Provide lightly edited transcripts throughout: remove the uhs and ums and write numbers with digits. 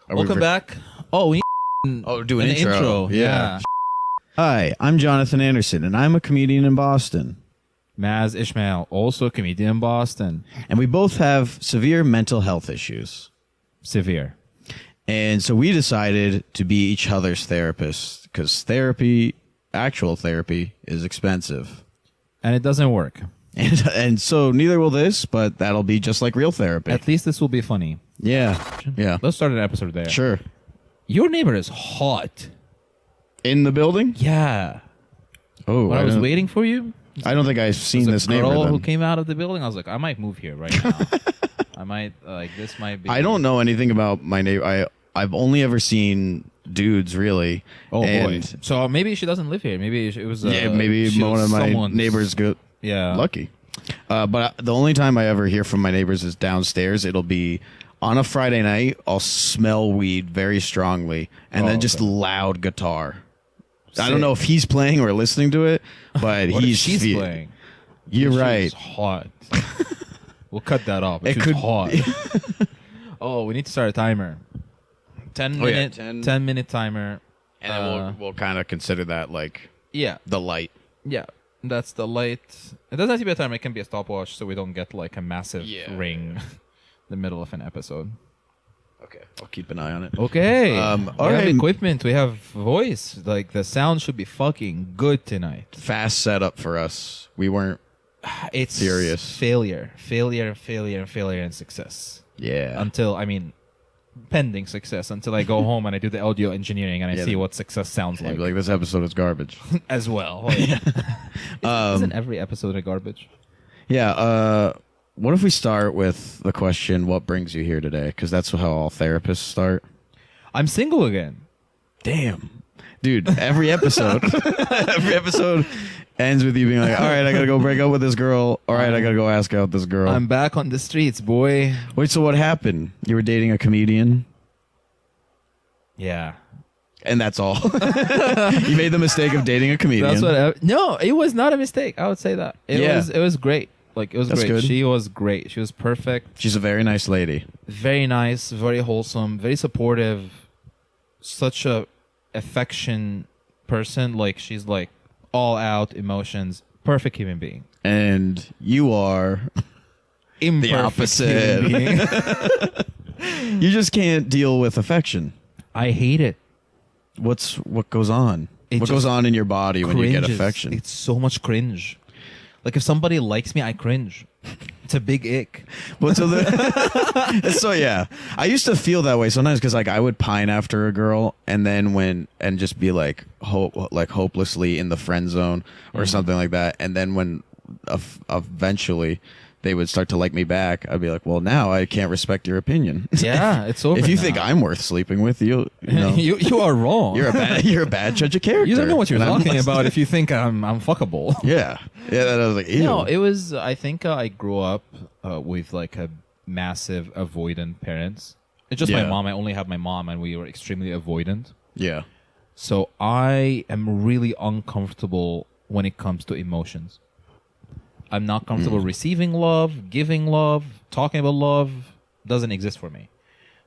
Welcome back. Oh, we do an intro. Yeah. Hi, I'm Jonathan Anderson, and I'm a comedian in Boston. Maz Ismael, also a comedian in Boston. And we both have severe mental health issues. Severe. And so we decided to be each other's therapists because actual therapy, is expensive. And it doesn't work. And so neither will this, but that'll be just like real therapy. At least this will be funny. Yeah. Let's start an episode there. Sure. Your neighbor is hot. In the building? Yeah. Oh, When I was waiting for you, I don't think I've seen this neighbor. girl then. who came out of the building, I was like, I might move here right now. This might be. I don't know anything about my neighbor. I've only ever seen dudes, really. Oh, boy. So maybe she doesn't live here. Maybe it was. Maybe one of my neighbors good. Yeah. Lucky. But the only time I ever hear from my neighbors is downstairs. It'll be on a Friday night. I'll smell weed very strongly, and then just loud guitar. I don't know if he's playing or listening to it, but she's playing. You're right. She's hot. We'll cut that off. It could hot. Oh, we need to start a timer. 10 minute timer. And then we'll kind of consider that like the light. Yeah, that's the light. It doesn't have to be a timer. It can be a stopwatch, so we don't get like a massive ring in the middle of an episode. Okay, I'll keep an eye on it. Okay. We all have right. equipment. We have voice. Like the sound should be fucking good tonight. Fast setup for us. We weren't. It's serious. Failure, and success. Yeah. Pending success until I go home and I do the audio engineering and I see what success sounds like. Like this episode is garbage. As well. Isn't every episode a garbage? Yeah. What if we start with the question, what brings you here today? Because that's how all therapists start. I'm single again. Damn. Dude, every episode ends with you being like, all right, I got to go break up with this girl. All right, I got to go ask out this girl. I'm back on the streets, boy. Wait, so what happened? You were dating a comedian? Yeah. And that's all. You made the mistake of dating a comedian. No, it was not a mistake. I would say that. It was great. Like, it was That's great. good. She was great. She was perfect. She's a very nice lady. Very nice, very wholesome, very supportive. Such a affection person. Like, she's like all out emotions. Perfect human being. And you are Imperfect the opposite. Human being. You just can't deal with affection. I hate it. What goes on? What goes on in your body when you get affection? It's so much cringe. Like, if somebody likes me, I cringe. It's a big ick. Well, so yeah, I used to feel that way sometimes because like I would pine after a girl and then just be like hopelessly in the friend zone or something like that, and then when eventually they would start to like me back, I'd be like, well, now I can't respect your opinion. Yeah, it's over. If you now. think I'm worth sleeping with, you know, you are wrong. You're a bad judge of character. You don't know what you're And talking about if you think I'm fuckable. Yeah. That I was like, ew. No, it was. I think I grew up with like a massive avoidant parents. It's just my mom. I only have my mom, and we were extremely avoidant. Yeah. So I am really uncomfortable when it comes to emotions. I'm not comfortable receiving love, giving love, talking about love. Doesn't exist for me.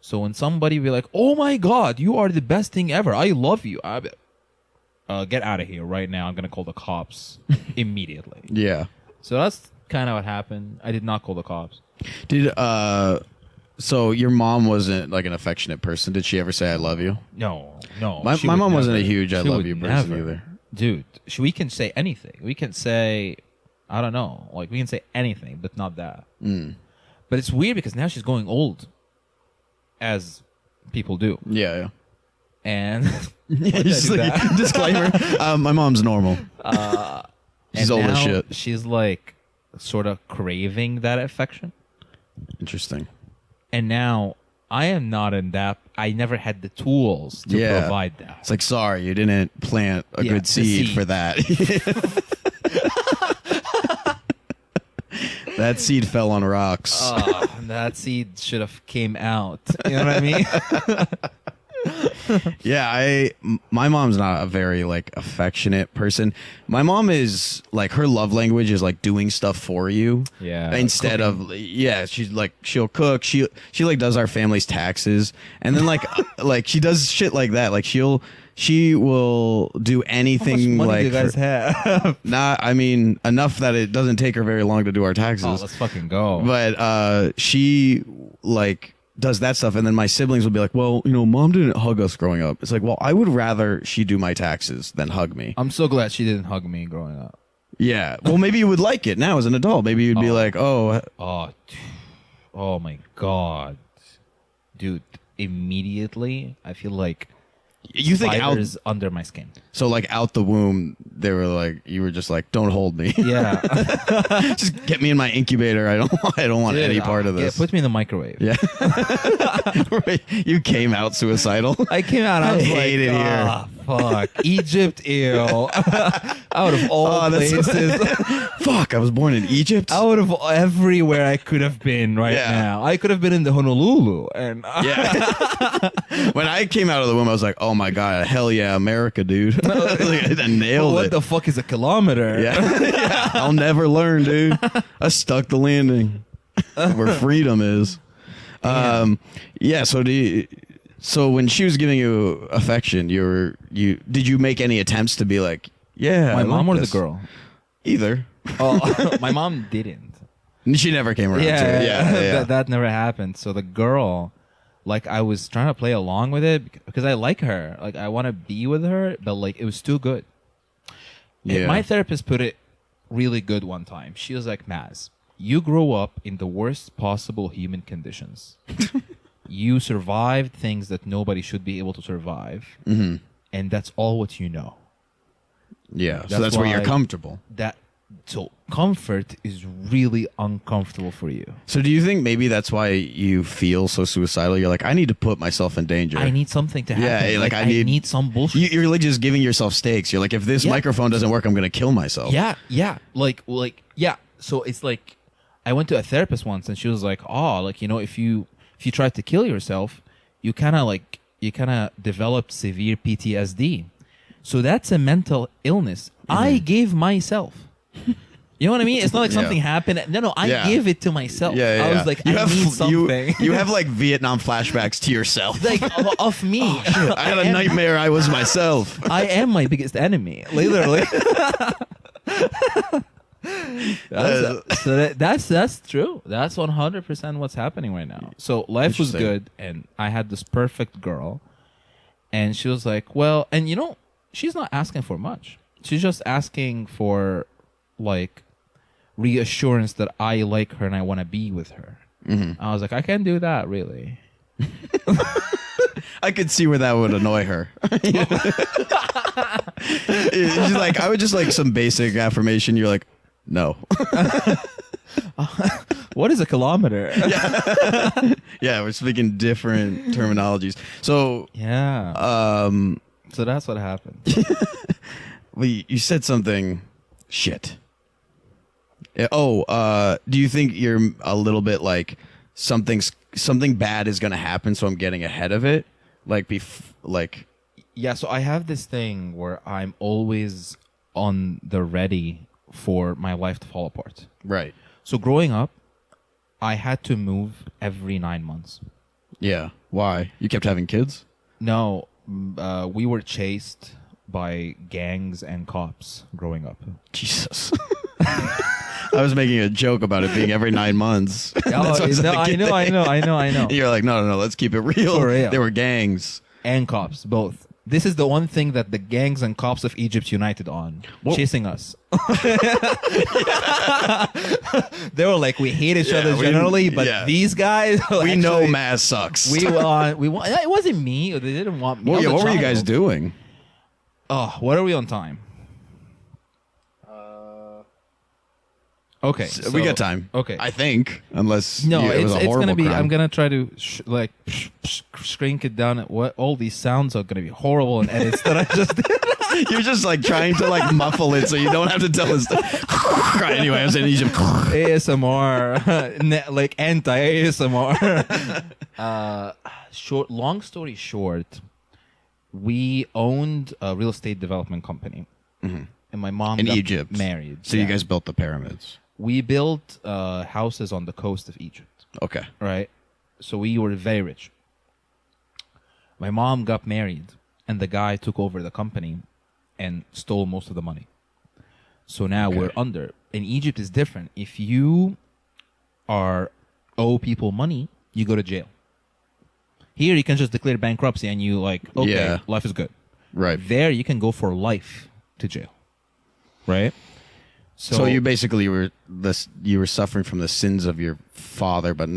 So when somebody be like, "Oh my God, you are the best thing ever. I love you," get out of here right now. I'm gonna call the cops immediately. Yeah. So that's kind of what happened. I did not call the cops. So your mom wasn't like an affectionate person. Did she ever say "I love you"? No. My mom wasn't a huge "I love you" person either. Dude, we can say anything. We can say, I don't know, like we can say anything, but not that. But it's weird because now she's going old, as people do. Yeah. And Just like, disclaimer: my mom's normal. She's old as shit. She's like sort of craving that affection. Interesting. And now I am not in that. I never had the tools to provide that. It's like, sorry, you didn't plant a good seed for that. That seed fell on rocks. That seed should have came out. You know what I mean? Yeah, my mom's not a very like affectionate person. My mom is like, her love language is like doing stuff for you. Yeah, Instead of she's like, she'll cook. She like does our family's taxes, and then like like she does shit like that. Like she will do anything. How much money like do you guys have? not, I mean, enough that it doesn't take her very long to do our taxes. Oh, let's fucking go. But she like does that stuff, and then my siblings will be like, well, you know, mom didn't hug us growing up. It's like, well, I would rather she do my taxes than hug me. I'm so glad she didn't hug me growing up. Yeah. Well, maybe you would like it now as an adult. Maybe you'd be like, oh, Oh my god, dude! Immediately, I feel like you think out spiders under my skin. so like out the womb, they were like, you were just like, don't hold me. Yeah, Just get me in my incubator. I don't want any part of this. Yeah, put me in the microwave. Yeah. Right. You came out suicidal. I came out. I was hate it here. Ah, fuck, Egypt, ew. Out of all places, Fuck, I was born in Egypt. out of everywhere I could have been right Yeah. now, I could have been in the Honolulu, and Yeah. When I came out of the womb, I was like, oh my God, hell yeah, America, dude. I nailed what it. the fuck is a kilometer? Yeah. I'll never learn, dude. I stuck the landing where freedom is. Yeah. So when she was giving you affection, did you make any attempts to be like, yeah, My I mom like or this? the girl? Either. Oh, my mom didn't. She never came around to it. Yeah. That never happened. So the girl, like, I was trying to play along with it because I like her. Like, I want to be with her, but like, it was too good. And Yeah. my therapist put it really good one time. She was like, Maz, you grow up in the worst possible human conditions. You survived things that nobody should be able to survive. Mm-hmm. And that's all what you know. Yeah. So that's where you're why- comfortable. So comfort is really uncomfortable for you. So do you think maybe that's why you feel so suicidal? You're like, I need to put myself in danger. I need something to happen. Yeah, like, I I need- need some bullshit. You're like just giving yourself stakes. You're like, if this Yeah. microphone doesn't work, I'm going to kill myself. Yeah. Like, yeah. So it's like, I went to a therapist once, and she was like, "Oh, like, you know, if you try to kill yourself, you kind of develop severe PTSD. So that's a mental illness. I gave myself." You know what I mean? It's not like Yeah. something happened. No, I Yeah. gave it to myself. Yeah, I was like, I need something. You have like Vietnam flashbacks to yourself. like of me. I had a nightmare. I was myself. I am my biggest enemy, literally. That's true. That's 100% what's happening right now. So life was Interesting. good, and I had this perfect girl, and she was like, "Well," and you know, she's not asking for much. She's just asking for like reassurance that I like her and I want to be with her. Mm-hmm. I was like, I can't do that, really. I could see where that would annoy her. She's like, I would just like some basic affirmation. You're like, no. What is a kilometer? Yeah, we're speaking different terminologies. So, Yeah. So that's what happened. you said something. Shit. Do you think you're a little bit like something bad is going to happen, so I'm getting ahead of it? Yeah, so I have this thing where I'm always on the ready for my life to fall apart. Right. So growing up, I had to move every 9 months. Yeah. Why? You kept having kids? No, we were chased by gangs and cops growing up. Jesus. I was making a joke about it being every 9 months. That's why I said the kid thing. I know. You're like, no, let's keep it real. For real. There were gangs. And cops, both. This is the one thing that the gangs and cops of Egypt united on, chasing us. They were like, we hate each other generally, but these guys, we know Maz sucks. we want. It wasn't me. They didn't want me. Well, I was yeah, a what were you child. guys doing? Oh, what are we on time? Okay, We got time. Okay. I think, unless No, it was a it's horrible gonna be. crime. I'm gonna try to shrink it down. What all these sounds are gonna be horrible in edits that I just did. You're just like trying to like muffle it so you don't have to tell us. Anyway, I was in Egypt. ASMR, like anti ASMR. Long story short, we owned a real estate development company, and my mom In got Egypt. married. So you guys built the pyramids. we built houses on the coast of Egypt, Okay. right? So we were very rich. My mom got married, and the guy took over the company and stole most of the money. So now we're under. In Egypt is different. If you owe people money, you go to jail. Here you can just declare bankruptcy and you okay, life is good. Right. There you can go for life to jail. Right? So you basically were suffering from the sins of your father, but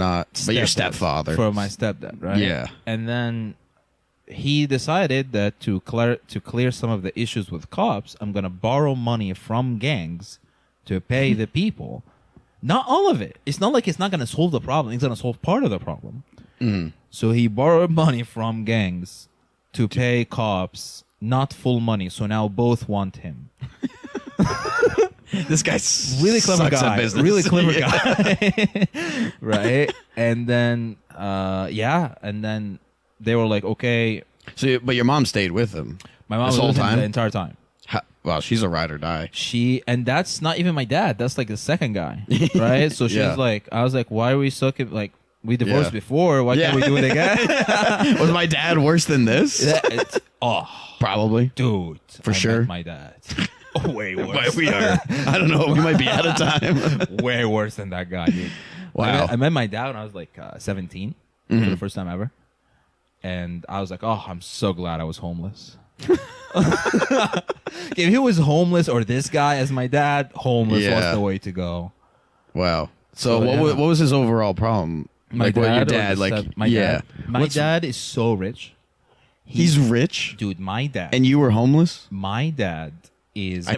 your stepfather. For my stepdad, right? Yeah. And then he decided that to clear some of the issues with cops, I'm going to borrow money from gangs to pay the people. Not all of it. It's not like it's not going to solve the problem. It's going to solve part of the problem. So he borrowed money from gangs to pay cops, not full money. So now both want him. This guy's Really clever guy. Really clever guy. Right? And then, and then they were like, okay. So, but your mom stayed with him. My mom this was whole with him time, the entire time. Well, she's a ride or die. And that's not even my dad. That's like the second guy, right? So she's like, I was like, why are we so like we divorced before? Why can't we do it again? Was my dad worse than this? Probably, dude, for sure. My dad, way worse. We are. I don't know. We might be out of time. Way worse than that guy, dude. Wow. I met my dad when I was like 17 for the first time ever, and I was like, oh, I'm so glad I was homeless. If he was homeless or this guy as my dad, homeless was the way to go. Wow. So what was his overall problem? My dad is so rich. He's rich? Dude, my dad. And you were homeless? My dad is...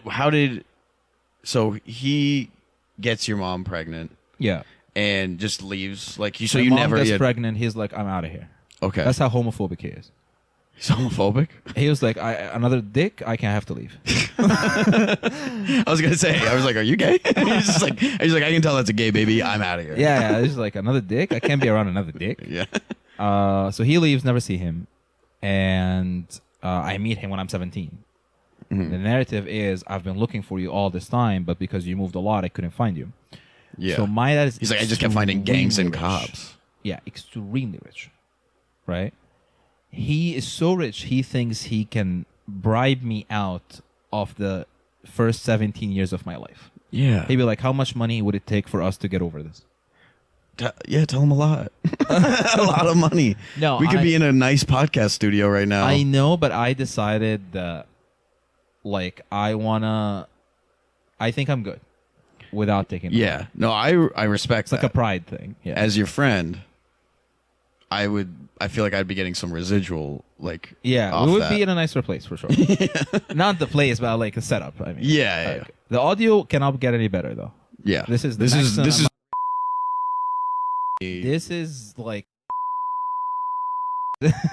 So he gets your mom pregnant. Yeah. And just leaves. Like you. So you mom never gets pregnant. He's like, I'm out of here. Okay. That's how homophobic he is. He's homophobic? He was like, another dick, I can't have to leave. I was gonna say, I was like, are you gay? he's like, I can tell that's a gay baby. I'm out of here. Yeah. He's like, another dick? I can't be around another dick. Yeah. So he leaves, never see him. And I meet him when I'm 17. The narrative is, I've been looking for you all this time, but because you moved a lot, I couldn't find you. Yeah. So my dad is... He's like, I just kept finding gangs and cops. Yeah, extremely rich. Right? He is so rich, he thinks he can bribe me out of the first 17 years of my life. Yeah. He'd be like, how much money would it take for us to get over this? Tell him a lot. A lot of money. No, we could be in a nice podcast studio right now. I know, but I decided that, I think I'm good without taking money. Yeah. No, I respect It's like a pride thing. Yeah. As your friend, I feel like I'd be getting some residual, Yeah, we would be in a nicer place for sure. Not the place, but like a setup. I mean, yeah. The audio cannot get any better though. Yeah, this is like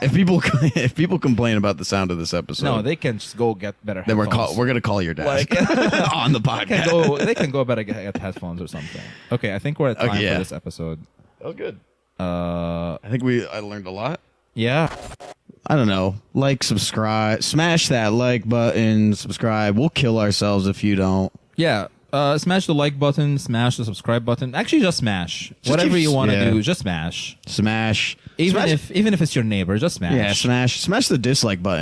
if people complain about the sound of this episode, no, they can just go get better. Then headphones. we're gonna call your dad on the podcast. They can go better get headphones or something. Okay, I think we're at time for this episode. Oh, good. I think I learned a lot. Yeah. I don't know. Subscribe, smash that like button, subscribe. We'll kill ourselves if you don't. Yeah. Smash the like button, smash the subscribe button. Actually, just smash. Whatever you want to do, just smash. Smash. Even if it's your neighbor, just smash. Yeah, smash the dislike button.